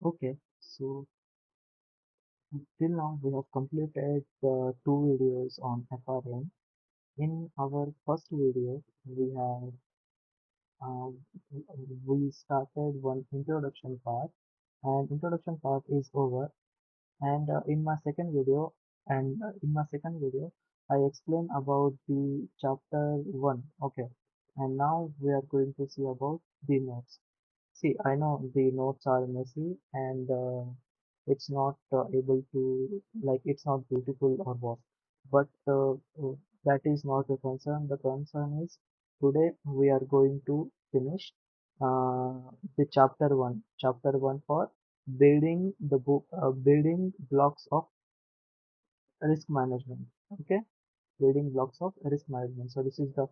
Okay, so till now we have completed two videos on FRM. In our first video, uh, we started one introduction part, and introduction part is over. And in my second video, I explain about the chapter one. Okay, and now we are going to see about the notes. See, I know the notes are messy and it's not able to, like, it's not beautiful or what, but that is not the concern. The concern is today we are going to finish the chapter one for building blocks of risk management. Okay, building blocks of risk management. So this is the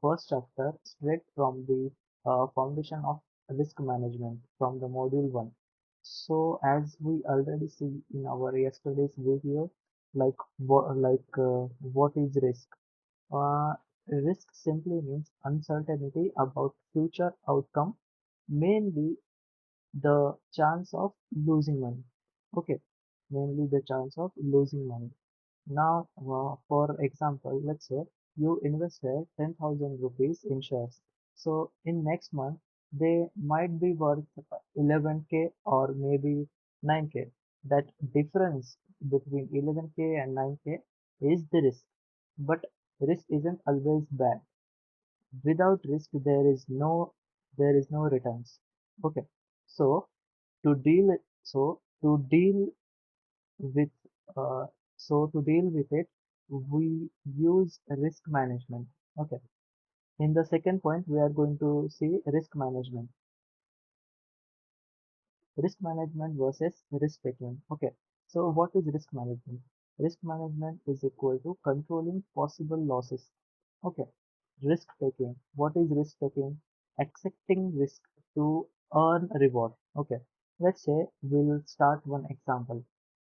first chapter straight from the foundation of risk management from the module 1. So as we already see in our yesterday's video, what is risk? Uh, Risk simply means uncertainty about future outcome, mainly the chance of losing money. Okay, mainly the chance of losing money. Now, for example, let's say you invested 10,000 rupees in shares. So in next month, they might be worth 11k or maybe 9k. That difference between 11k and 9k is the risk. But risk isn't always bad. Without risk, there is no returns. Okay. So to deal to deal with uh, to deal with it, we use risk management. Okay, in the second point we are going to see risk management versus risk taking. Okay, so what is risk management? Risk management is equal to controlling possible losses. Okay, risk taking. What is risk taking? Accepting risk to earn reward. Okay, let's say we'll start one example.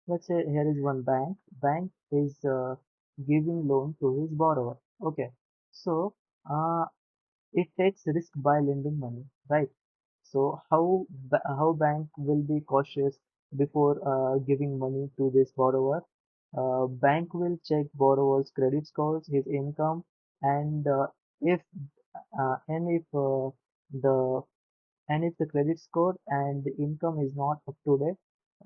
Let's say here is one bank. Bank is giving loan to his borrower. Okay, so uh, it takes risk by lending money, right? So how bank will be cautious before giving money to this borrower? Bank will check borrower's credit scores, his income, and if and if the if the credit score and the income is not up to date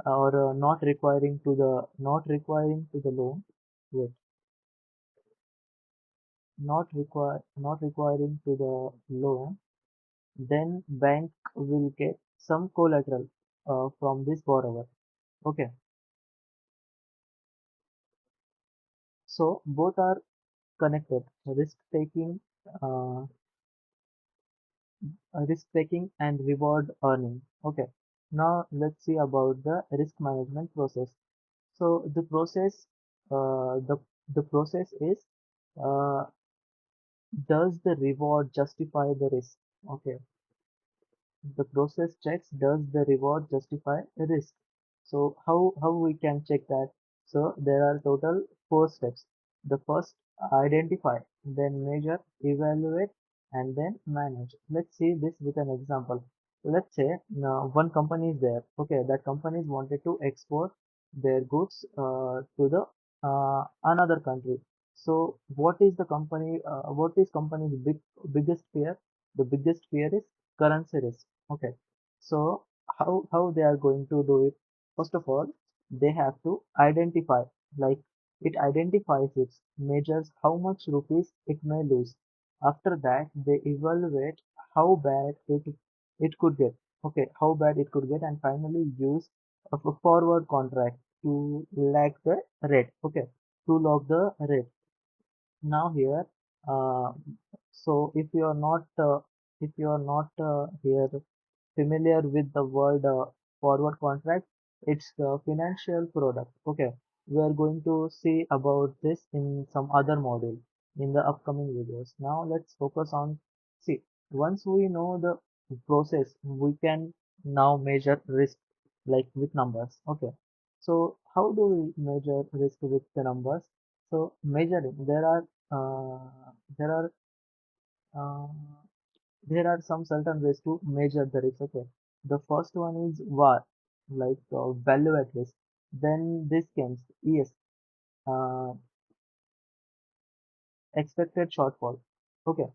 or not requiring to the loan, wait, not requiring to the loan, then bank will get some collateral from this borrower. Okay, so both are connected. Uh, Risk taking and reward earning. Okay, now let's see about the risk management process. So the process is, uh, does the reward justify the risk? Okay, the process checks, does the reward justify the risk? So how we can check that? So there are total four steps. The first, identify, then measure, evaluate, and then manage. Let's see this with an example. Let's say now one company is there. Okay, that company is wanted to export their goods to the another country. So what is company's biggest fear? The biggest fear is currency risk. Okay, so how they are going to do it? First of all, they have to identify, like, it identifies it, measures how much rupees it may lose. After that, they evaluate how bad it could get. Okay, how bad it could get, and finally use a forward contract to lock the rate. Okay, to lock the rate. Now here, uh, so if you are not here familiar with the word forward contract, it's the financial product. Okay, we are going to see about this in some other module in the upcoming videos. Now let's focus on, see, once we know the process, we can now measure risk, like, with numbers. Okay, so how do we measure risk with the numbers? So measuring, there are uh, there are some certain ways to measure the risk. Okay, the first one is VAR. like value at risk. Then this comes, yes, uh, expected shortfall. Okay,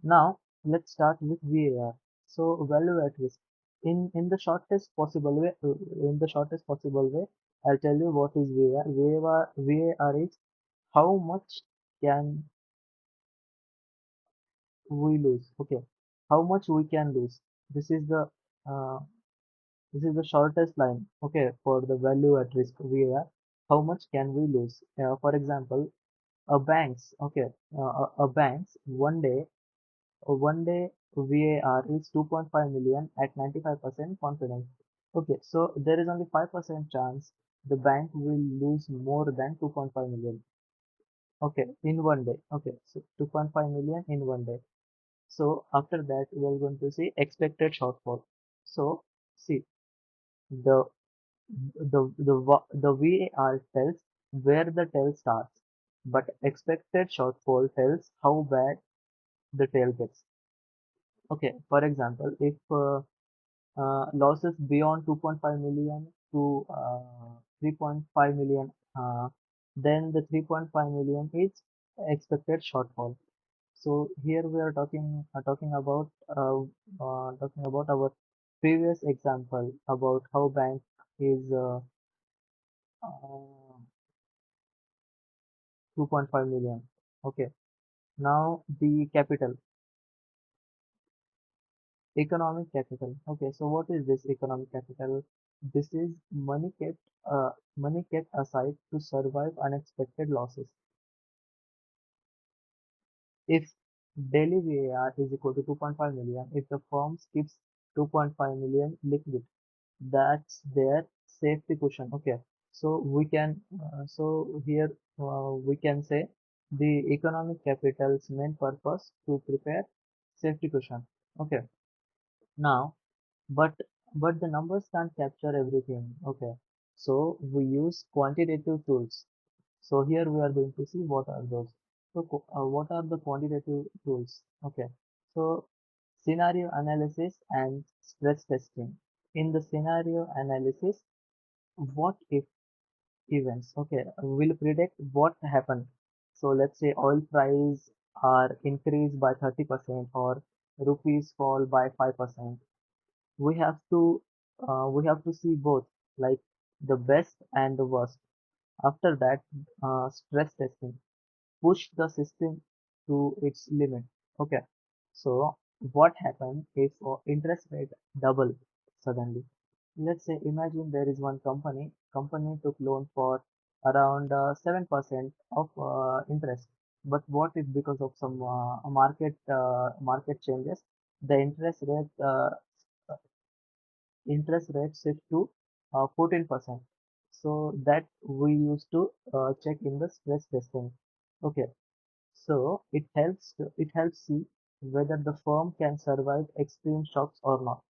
now let's start with VAR. So value at risk. In the shortest possible way, I'll tell you what is VAR. VAR is how much can we lose. Okay, how much we can lose. This is the uh, this is the shortest line. Okay, for the value at risk VAR. How much can we lose? For example, a banks. Okay, a banks one day VAR is 2.5 million at 95% confidence. Okay, so there is only 5% chance the bank will lose more than 2.5 million. Okay, in one day. Okay, so 2.5 million in one day. So after that, we are going to see expected shortfall. So see the the VAR tells where the tail starts, but expected shortfall tells how bad the tail gets. Okay, for example, if losses beyond 2.5 million to 3.5 million, then the 3.5 million is expected shortfall. So here we are talking about our previous example about how bank is 2.5 million. Okay, now the capital, economic capital. Okay, so what is this economic capital? This is money kept aside to survive unexpected losses. If daily VAR is equal to 2.5 million, if the firm keeps 2.5 million liquid, that's their safety cushion. Okay, so here we can say the economic capital's main purpose to prepare safety cushion. Okay, now but the numbers can't capture everything. Okay, so we use quantitative tools. So here we are going to see what are those. So what are the quantitative tools? Okay, so scenario analysis and stress testing. In the scenario analysis, what if events? Okay, will predict what happened. So let's say oil price are increased by 30% or rupees fall by 5%. We have to see both, like the best and the worst. After that, stress testing, push the system to its limit. Okay, so what happens if interest rate double suddenly? Let's say imagine there is one company took loan for around 7% of interest, but what if because of some market changes the interest rate set to 14%. So that we used to check in the stress testing. Okay, so it helps see whether the firm can survive extreme shocks or not.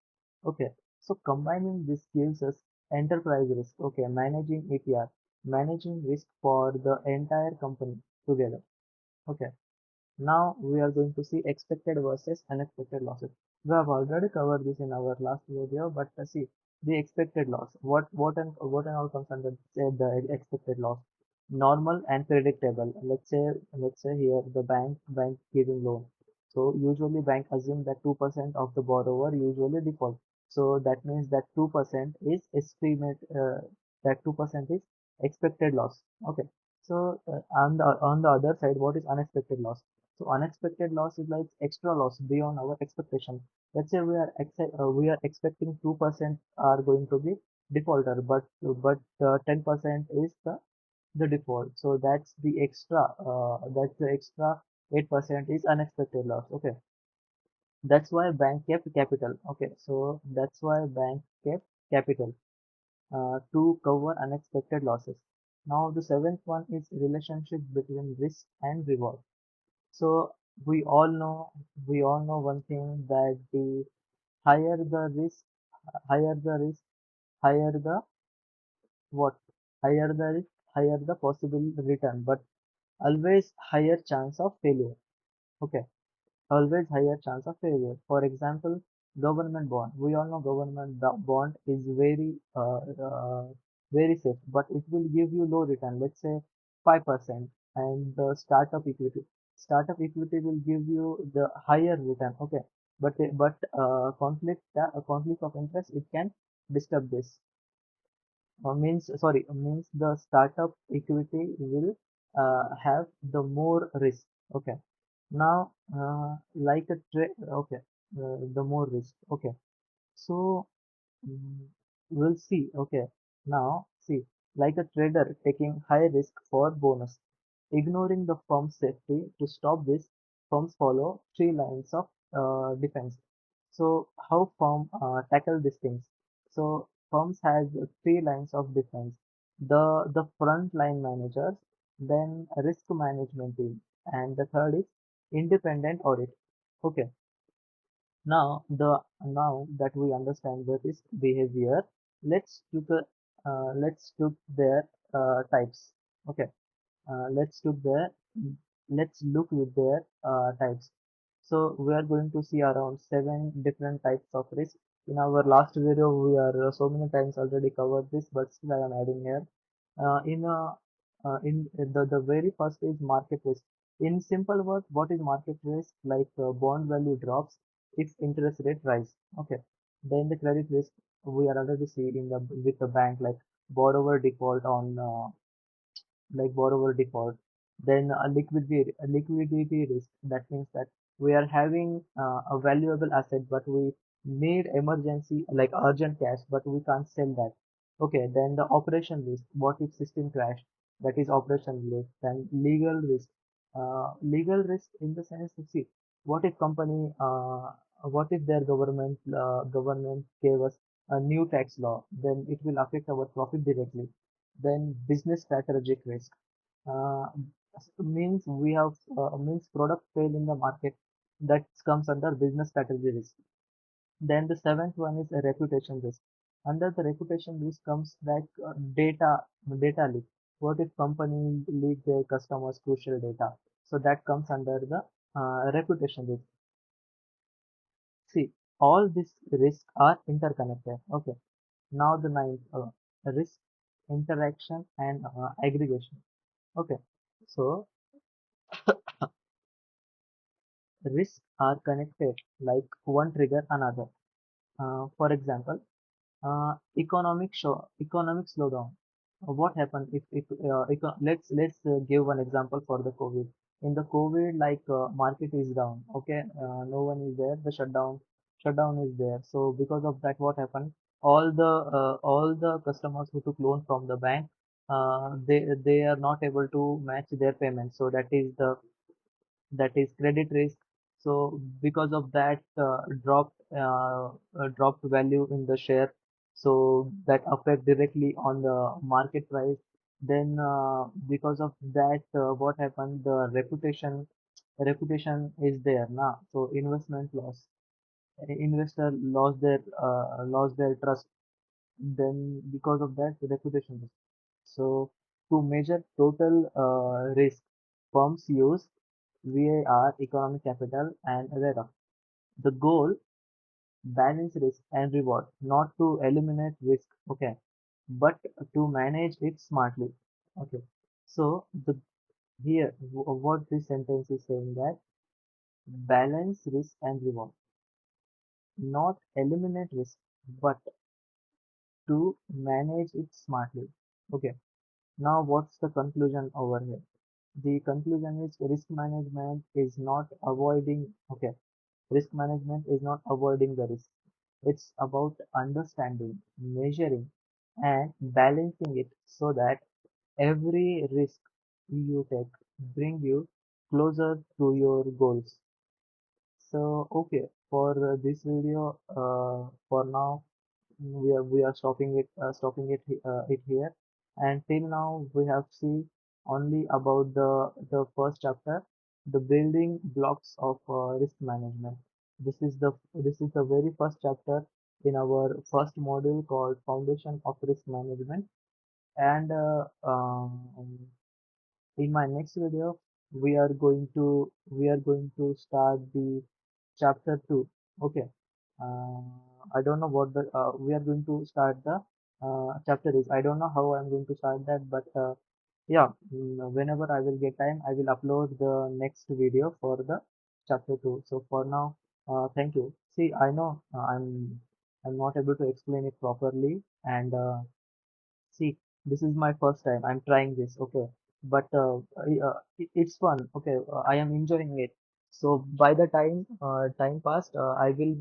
Okay, so combining this gives us enterprise risk. Okay, managing APR, managing risk for the entire company together. Okay, now we are going to see expected versus unexpected losses. We have already covered this in our last video, but see the expected loss. What and all comes under the expected loss? Normal and predictable. Let's say here the bank giving loan. So usually bank assume that 2% of the borrower usually default. So that means that 2% is estimate that 2% is expected loss. Okay. So on the other side, what is unexpected loss? So unexpected loss is like extra loss beyond our expectation. Let's say we are expecting 2% are going to be defaulter, but 10% is the default. So that's the extra 8% is unexpected loss. Okay, that's why bank kept capital. Okay, so that's why bank kept capital to cover unexpected losses. Now the seventh one is relationship between risk and reward. So we all know we all know one thing that the higher the risk, higher the risk, higher the what? Higher the risk, higher the possible return, but always higher chance of failure. Okay, always higher chance of failure. For example, Government bond. We all know bond is very safe, but it will give you low return. Let's say 5%, and the startup equity will give you the higher return. Okay, but conflict of interest, it can disturb this. Means the startup equity will have the more risk. Okay, now like a trade. Okay, the more risk. Okay, so mm, we'll see. Okay, now see, like a trader taking high risk for bonus, ignoring the firm's safety. To stop this, firms follow three lines of defense. So how firm tackle these things? So firms has three lines of defense. The front line managers, then a risk management team, and the third is independent audit. Okay, now that we understand the risk behavior, let's look their types. Okay, let's look there. Let's look with their types. So we are going to see around seven different types of risk. In our last video, we are so many times already covered this, but still I am adding here. In the very first is market risk. In simple words, what is market risk? Like bond value drops if interest rate rise. Okay. Then the credit risk, we are already seeing in the with the bank, like borrower default on borrower default. Then a liquidity risk. That means that we are having a valuable asset, but we need emergency like urgent cash, but we can't sell that. Okay, then the operation risk. What if system crash? That is operation risk. Then legal risk. Legal risk in the sense, see, what if company, what if their government gave us a new tax law? Then it will affect our profit directly. Then business strategic risk uh, means we have means product fail in the market, that comes under business strategy risk. Then the seventh one is a reputation risk. Under the reputation risk comes like data leak. What if company leak their customers' crucial data? So that comes under the reputation risk. See, all these risks are interconnected. Okay. Now the ninth risk, interaction and aggregation. Okay. So risks are connected like one trigger another. For example, economic slowdown. What happened let's give one example for the COVID. In the COVID, like market is down. Okay, no one is there. The shutdown is there. So because of that, what happened? All the customers who took loan from the bank, they are not able to match their payments. So that is credit risk. So because of that, dropped value in the share, so that affect directly on the market price. Then because of that, what happened, the reputation is there now, so investment loss. Investor lost their trust. Then because of that, the reputation risk. So to measure total risk, firms use VAR, economic capital, and RERA. The goal, balance risk and reward, not to eliminate risk, okay, but to manage it smartly. Okay. So what this sentence is saying, that balance risk and reward, not eliminate risk, but to manage it smartly. Okay. Now, what's the conclusion over here? The conclusion is risk management is not avoiding, okay, risk management is not avoiding the risk. It's about understanding, measuring, and balancing it so that every risk you take bring you closer to your goals. So, okay, for this video, for now, we are stopping it here. And till now, we have seen only about the first chapter, the building blocks of risk management. This is the very first chapter in our first module called Foundation of Risk Management. And in my next video, we are going to start the chapter 2. Okay. uh, I don't know what the we are going to start the chapter is. I don't know how I'm going to start that, but yeah, whenever I will get time, I will upload the next video for the chapter 2. So for now, thank you. See, I know I'm not able to explain it properly, and see, this is my first time. I'm trying this, okay, but it's fun. Okay, I am enjoying it. So by the time passed, I will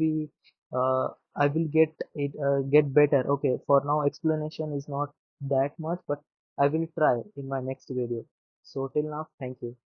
get better. Okay, for now explanation is not that much, but I will try in my next video. So till now, thank you.